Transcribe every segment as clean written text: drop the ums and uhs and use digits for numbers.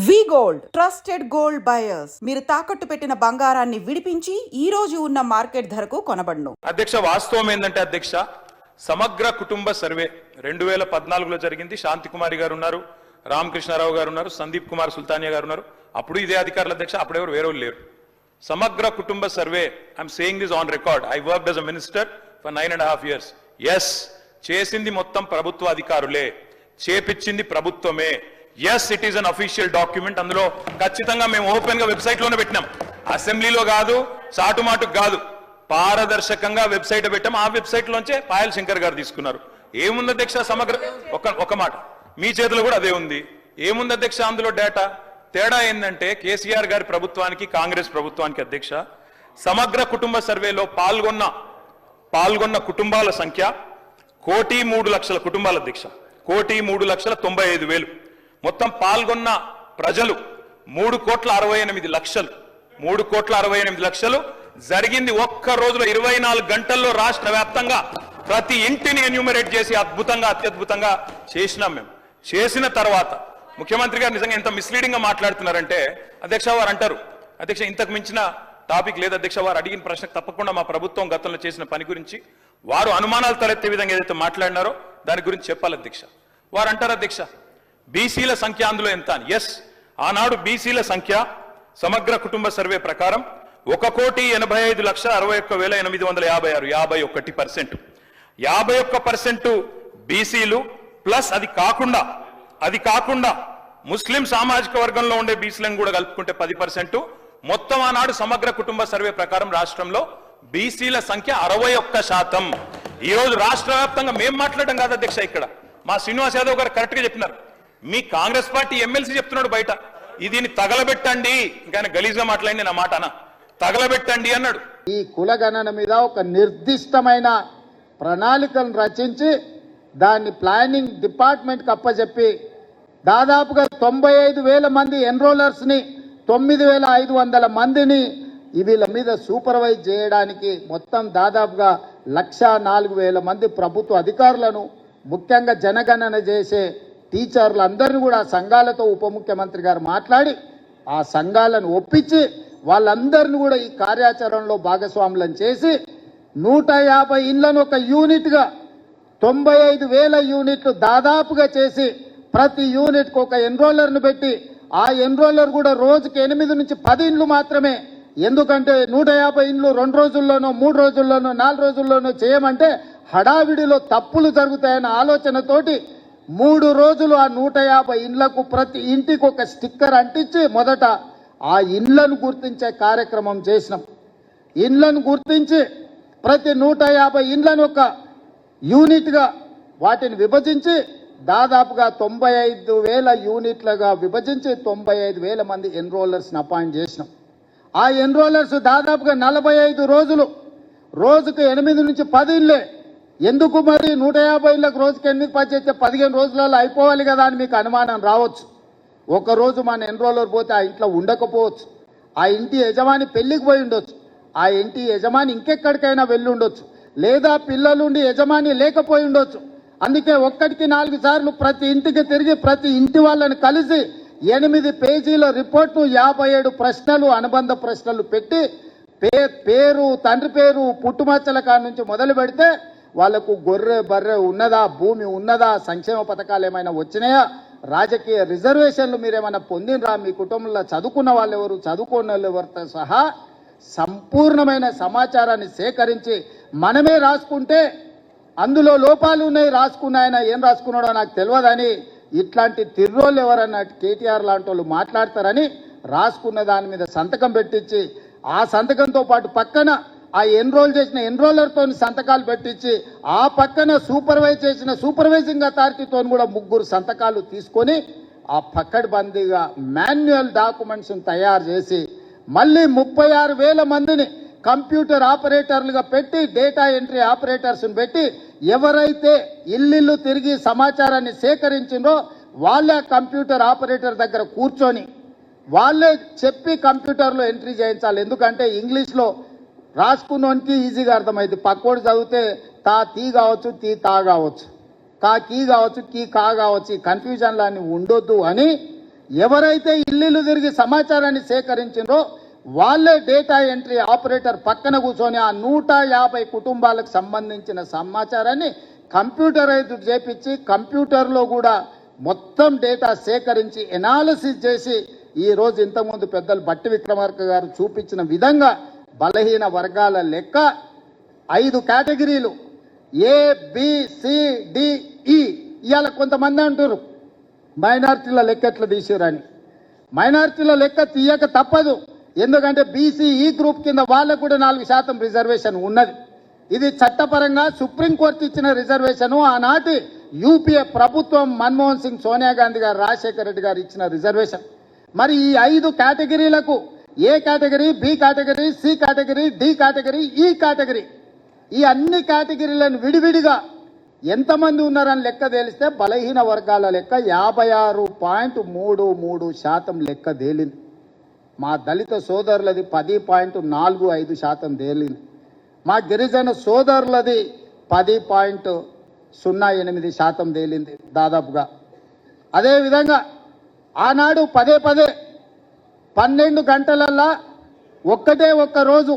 వి gold trusted gold buyers మీరు తాకట్టు పెట్టిన బంగారాన్ని విడిపించి ఈ రోజు ఉన్న మార్కెట్ ధరకు కొనబడును. అధ్యక్ష, వాస్తవం ఏంటంటే అధ్యక్ష, సమగ్ర కుటుంబ సర్వే 2014లో జరిగింది. శాంతి కుమారి గారు ఉన్నారు, రామకృష్ణారావు గారు ఉన్నారు, సందీప్ కుమార్ సుల్తానియా గారు ఉన్నారు. అప్పుడు ఇదే అధికారులు అధ్యక్ష, అప్పుడెవరు వేరే లేరు. సమగ్ర కుటుంబ survey, I'm saying this on record, I worked as a minister for 9.5 years. Yes, చేసింది మొత్తం ప్రభుత్వ అధికారులే, చేపించింది ప్రభుత్వమే. Yes, it is an official document. అందులో ఖచ్చితంగా మేము ఓపెన్ గా వెబ్సైట్ లోనే పెట్టినాం, అసెంబ్లీలో కాదు, చాటుమాటుకు కాదు, పారదర్శకంగా వెబ్సైట్ పెట్టాం. ఆ వెబ్సైట్ లోంచే పాయల్ శంకర్ గారు తీసుకున్నారు. ఏముంది అధ్యక్ష సమగ్ర, ఒక మాట, మీ చేతిలో కూడా అదే ఉంది. ఏముంది అధ్యక్ష అందులో డేటా? తేడా ఏంటంటే కేసీఆర్ గారి ప్రభుత్వానికి కాంగ్రెస్ ప్రభుత్వానికి అధ్యక్ష, సమగ్ర కుటుంబ సర్వేలో పాల్గొన్న కుటుంబాల సంఖ్య 1,03,00,000 కుటుంబాల అధ్యక్ష, 1,03,95,000. మొత్తం పాల్గొన్న ప్రజలు 3,68,00,000. 3,68,00,000 జరిగింది ఒక్క రోజులో 24 గంటల్లో రాష్ట్ర వ్యాప్తంగా ప్రతి ఇంటిని ఎన్యూమరేట్ చేసి అత్యద్భుతంగా చేసినాం. మేము చేసిన తర్వాత ముఖ్యమంత్రి గారు నిజంగా ఎంత మిస్లీడింగ్ గా మాట్లాడుతున్నారంటే అధ్యక్ష, వారు అంటారు అధ్యక్ష ఇంతకు మించిన టాపిక్ లేదు అధ్యక్ష, వారు అడిగిన ప్రశ్నకు తప్పకుండా మా ప్రభుత్వం గతంలో చేసిన పని గురించి వారు అనుమానాలు తలెత్తే విధంగా ఏదైతే మాట్లాడినారో దాని గురించి చెప్పాలి అధ్యక్ష. వారు అంటారు అధ్యక్ష బీసీల సంఖ్య అందులో ఎంత అని. ఎస్, ఆనాడు బీసీల సంఖ్య సమగ్ర కుటుంబ సర్వే ప్రకారం 1,85,61,856, 51%. 51% బీసీలు ప్లస్ అది కాకుండా ముస్లిం సామాజిక వర్గంలో ఉండే బీసీలను కూడా కలుపుకుంటే 10%. మొత్తం ఆనాడు సమగ్ర కుటుంబ సర్వే ప్రకారం రాష్ట్రంలో బీసీల సంఖ్య 61%. ఈ రోజు రాష్ట్ర వ్యాప్తంగా మేము మాట్లాడడం కాదు అధ్యక్ష, ఇక్కడ మా శ్రీనివాస్ యాదవ్ గారు కరెక్ట్ గా చెప్పినారు. మీ కాంగ్రెస్ పార్టీ ఎమ్మెల్సీ చెప్తున్నాడు బయట, దీన్ని తగలబెట్టండి, ఇంకా గలీజ్గా మాట్లాడి నా మాట తగలబెట్టండి అన్నాడు. ఈ కులగణన మీద ఒక నిర్దిష్టమైన ప్రణాళికను రచించి దాన్ని ప్లానింగ్ డిపార్ట్మెంట్కి అప్పచెప్పి దాదాపుగా 95,000 మంది ఎన్రోలర్స్ని 9,500 మందిని వీళ్ళ మీద సూపర్వైజ్ చేయడానికి మొత్తం దాదాపుగా 1,04,000 మంది ప్రభుత్వ అధికారులను, ముఖ్యంగా జనగణన చేసే టీచర్లందరినీ కూడా సంఘాలతో ఉప ముఖ్యమంత్రి గారు మాట్లాడి ఆ సంఘాలను ఒప్పించి వాళ్ళందరినీ కూడా ఈ కార్యాచరణలో భాగస్వాములను చేసి 150 ఇళ్లను ఒక యూనిట్గా 95,000 యూనిట్లు దాదాపుగా చేసి ప్రతి యూనిట్కి ఒక ఎన్రోలర్ను పెట్టి ఆ ఎన్రోలర్ కూడా రోజుకి 8 నుంచి 10 ఇండ్లు మాత్రమే. ఎందుకంటే 150 ఇండ్లు 2 రోజుల్లోనో 3 రోజుల్లోనో 4 రోజుల్లోనో చేయమంటే హడావిడిలో తప్పులు జరుగుతాయన్న ఆలోచనతోటి 3 రోజులు ఆ 150 ఇండ్లకు ప్రతి ఇంటికి ఒక స్టిక్కర్ అంటించి మొదట ఆ ఇండ్లను గుర్తించే కార్యక్రమం చేసినాం. ఇండ్లను గుర్తించి ప్రతి 150 ఇండ్లను ఒక యూనిట్గా వాటిని విభజించి దాదాపుగా 95,000 యూనిట్లుగా విభజించి 95,000 మంది ఎన్రోలర్స్ని అపాయింట్ చేసినాం. ఆ ఎన్రోలర్స్ దాదాపుగా 45 రోజులు రోజుకు 8 నుంచి 10 ఇళ్ళే. ఎందుకు మరి 150 ఇళ్ళకు రోజుకి 8-10 చేస్తే 15 రోజులలో అయిపోవాలి కదా అని మీకు అనుమానం రావచ్చు. ఒకరోజు మన ఎన్రోలర్ పోతే ఆ ఇంట్లో ఉండకపోవచ్చు, ఆ ఇంటి యజమాని పెళ్లికి పోయి ఉండొచ్చు, ఆ ఇంటి యజమాని ఇంకెక్కడికైనా వెళ్ళి ఉండొచ్చు, లేదా పిల్లలుండి యజమాని లేకపోయి ఉండొచ్చు. అందుకే 1కి 4 సార్లు ప్రతి ఇంటికి తిరిగి ప్రతి ఇంటి వాళ్ళని కలిసి 8 పేజీల రిపోర్ట్ను 57 ప్రశ్నలు అనుబంధ ప్రశ్నలు పెట్టి పేరు, తండ్రి పేరు, పుట్టుమచ్చల కాడ నుంచి మొదలు పెడితే వాళ్లకు గొర్రె బర్రె ఉన్నదా, భూమి ఉన్నదా, సంక్షేమ పథకాలు ఏమైనా వచ్చినాయా, రాజకీయ రిజర్వేషన్లు మీరేమైనా పొందినరా, మీ కుటుంబంలో చదువుకున్న వాళ్ళు ఎవరు, చదువుకున్న వాళ్ళు ఎవరితో సహా సంపూర్ణమైన సమాచారాన్ని సేకరించి మనమే రాసుకుంటే అందులో లోపాలు ఉన్నాయి, రాసుకున్నాయన ఏం రాసుకున్నాడో నాకు తెలియదని ఇట్లాంటి తిర్రోళ్ళు ఎవరన్నా కేటీఆర్ లాంటి వాళ్ళు మాట్లాడతారని రాసుకున్న దాని మీద సంతకం పెట్టించి ఆ సంతకంతో పాటు పక్కన ఆ ఎన్రోల్ చేసిన ఎన్రోలర్తో సంతకాలు పెట్టించి ఆ పక్కన సూపర్వైజ్ చేసిన సూపర్వైజింగ్ అథారిటీతో కూడా 3 సంతకాలు తీసుకొని ఆ పక్కడబందీగా మాన్యువల్ డాక్యుమెంట్స్ తయారు చేసి మళ్ళీ 36,000 మందిని కంప్యూటర్ ఆపరేటర్లుగా పెట్టి డేటా ఎంట్రీ ఆపరేటర్స్ని పెట్టి ఎవరైతే ఇల్లు తిరిగి సమాచారాన్ని సేకరించిందో వాళ్ళే కంప్యూటర్ ఆపరేటర్ దగ్గర కూర్చొని వాళ్ళే చెప్పి కంప్యూటర్లో ఎంట్రీ చేయించాలి. ఎందుకంటే ఇంగ్లీష్లో రాసుకున్నోనికి ఈజీగా అర్థమైంది, పక్కోడు చదివితే తీ కావచ్చు, తా కావచ్చు, కీ కావచ్చు, కా కావచ్చు, ఈ కన్ఫ్యూజన్లు అన్ని ఉండొద్దు అని ఎవరైతే ఇల్లు తిరిగి సమాచారాన్ని సేకరించిందో వాళ్ళే డేటా ఎంట్రీ ఆపరేటర్ పక్కన కూర్చొని ఆ 150 కుటుంబాలకు సంబంధించిన సమాచారాన్ని కంప్యూటరైజ్డ్ చేపించి కంప్యూటర్లో కూడా మొత్తం డేటా సేకరించి ఎనాలిసిస్ చేసి ఈరోజు ఇంతకుముందు పెద్దలు బట్టి విక్రమార్క గారు చూపించిన విధంగా బలహీన వర్గాల లెక్క 5 కేటగిరీలు ABCDE. ఇవాళ కొంతమంది అంటారు మైనారిటీల లెక్క ఎట్లా తీసిరని. మైనారిటీల లెక్క తీయక తప్పదు, ఎందుకంటే BCE గ్రూప్ కింద వాళ్ళకు కూడా 4% రిజర్వేషన్ ఉన్నది. ఇది చట్టపరంగా సుప్రీంకోర్టు ఇచ్చిన రిజర్వేషన్. ఆనాటి యూపీఏ ప్రభుత్వం మన్మోహన్ సింగ్, సోనియా గాంధీ గారు, రాజశేఖర రెడ్డి గారు ఇచ్చిన రిజర్వేషన్. మరి ఈ 5 కేటగిరీలకు A category, B category, C category, D category, E category, ఈ అన్ని కేటగిరీలను విడివిడిగా ఎంతమంది ఉన్నారని లెక్క తేలిస్తే బలహీన వర్గాల లెక్క 56.33% లెక్క తేలింది. మా దళిత సోదరులది 10.45% తేలింది. మా గిరిజన సోదరులది 10.08% తేలింది దాదాపుగా. అదేవిధంగా ఆనాడు పదే 12 గంటలల్లా ఒక్క రోజు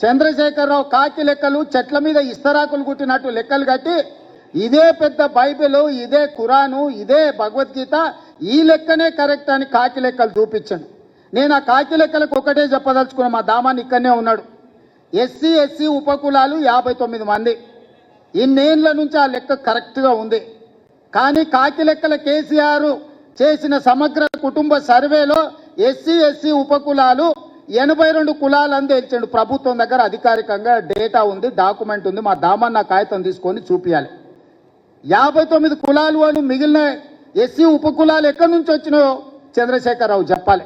చంద్రశేఖరరావు కాకి లెక్కలు చెట్ల మీద ఇస్తరాకులు కుట్టినట్టు లెక్కలు కట్టి ఇదే పెద్ద బైబిల్, ఇదే ఖురాను, ఇదే భగవద్గీత, ఈ లెక్కనే కరెక్ట్ అని కాకి లెక్కలు చూపించండి. నేను ఆ కాకి లెక్కలకు ఒకటే చెప్పదలుచుకున్నా. మా దామాన్ని ఇక్కడనే ఉన్నాడు. SC ఉపకులాలు 59 మంది. ఇన్నేళ్ల నుంచి ఆ లెక్క కరెక్ట్గా ఉంది. కానీ కాకి లెక్కల కేసీఆర్ చేసిన సమగ్ర కుటుంబ సర్వేలో SC ఉపకులాలు 82 కులాలని తేల్చాడు. ప్రభుత్వం దగ్గర అధికారికంగా డేటా ఉంది, డాక్యుమెంట్ ఉంది. మా దామన్న కాగితం తీసుకొని చూపించాలి. 59 కులాలు అని మిగిలిన SC ఉపకులాలు ఎక్కడి నుంచి వచ్చినాయో చంద్రశేఖరరావు చెప్పాలి.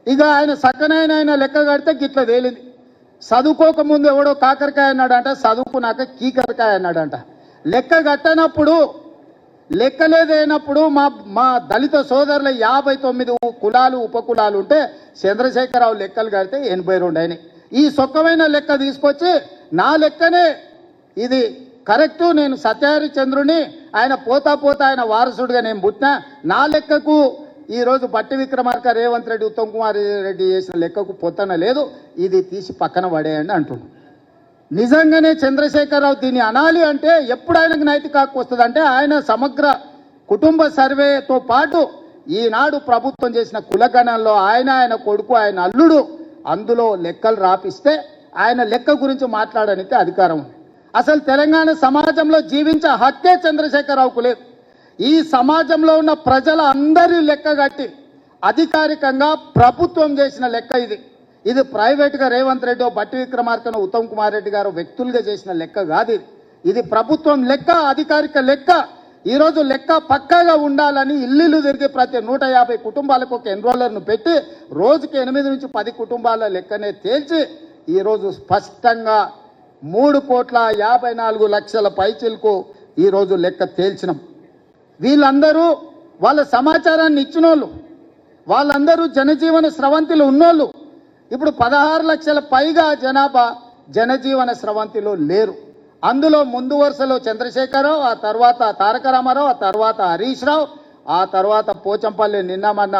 ఇక ఆయన సక్కనైన లెక్క కడితే గిట్ల తేలింది. చదువుకోకముందు ఎవడో కాకరకాయ అన్నాడంట, చదువుకున్నాక కీకరకాయ అన్నాడంట. లెక్క కట్టనప్పుడు లెక్కలేదైనప్పుడు మా దళిత సోదరుల 59 కులాలు ఉపకులాలు ఉంటే చంద్రశేఖరరావు లెక్కలు కడితే 82 అయినాయి. ఈ సొక్కమైన లెక్క తీసుకొచ్చి నా లెక్కనే ఇది కరెక్టు, నేను సత్యహరిచంద్రుని, ఆయన పోతా ఆయన వారసుడిగా నేను పుట్టినా, నా లెక్కకు ఈరోజు బట్టి విక్రమార్క, రేవంత్ రెడ్డి, ఉత్తమ్ కుమార్ రెడ్డి చేసిన లెక్కకు పొత్తన లేదు, ఇది తీసి పక్కన పడేయండి అంటున్నాడు. నిజంగానే చంద్రశేఖరరావు దీన్ని అనాలి అంటే ఎప్పుడు ఆయనకు నైతిక హక్కు వస్తుందంటే ఆయన సమగ్ర కుటుంబ సర్వేతో పాటు ఈనాడు ప్రభుత్వం చేసిన కులగణంలో ఆయన కొడుకు, ఆయన అల్లుడు అందులో లెక్కలు రాపిస్తే ఆయన లెక్క గురించి మాట్లాడడానికి అధికారం ఉంది. అసలు తెలంగాణ సమాజంలో జీవించే హక్కే చంద్రశేఖరరావుకు లేదు. ఈ సమాజంలో ఉన్న ప్రజల అందరి లెక్క కట్టి అధికారికంగా ప్రభుత్వం చేసిన లెక్క ఇది ప్రైవేట్గా రేవంత్ రెడ్డి, బట్టి విక్రమార్కను, ఉత్తమ్ కుమార్ రెడ్డి గారు వ్యక్తులుగా చేసిన లెక్క కాదు. ఇది ప్రభుత్వం లెక్క, అధికారిక లెక్క. ఈరోజు లెక్క పక్కాగా ఉండాలని ఇల్లు తిరిగి ప్రతి 150 కుటుంబాలకు ఒక ఎన్రోలర్ను పెట్టి రోజుకి 8 నుంచి 10 కుటుంబాల లెక్కనే తేల్చి ఈరోజు స్పష్టంగా 3,54,00,000 పైచిలకు ఈరోజు లెక్క తేల్చినాం. వీళ్ళందరూ వాళ్ళ సమాచారాన్ని ఇచ్చినోళ్ళు, వాళ్ళందరూ జనజీవన స్రవంతిలో ఉన్నోళ్ళు. ఇప్పుడు 16 లక్షల పైగా జనాభా జనజీవన స్రవంతిలో లేరు. అందులో ముందు వరుసలో చంద్రశేఖరరావు, ఆ తర్వాత తారక రామారావు, ఆ తర్వాత హరీష్ రావు, ఆ తర్వాత పోచంపల్లి, నిన్న మొన్న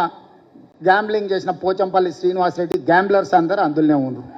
గ్యాంబ్లింగ్ చేసిన పోచంపల్లి శ్రీనివాసరెడ్డి, గ్యాంబ్లర్స్ అందరూ అందులోనే ఉన్నారు.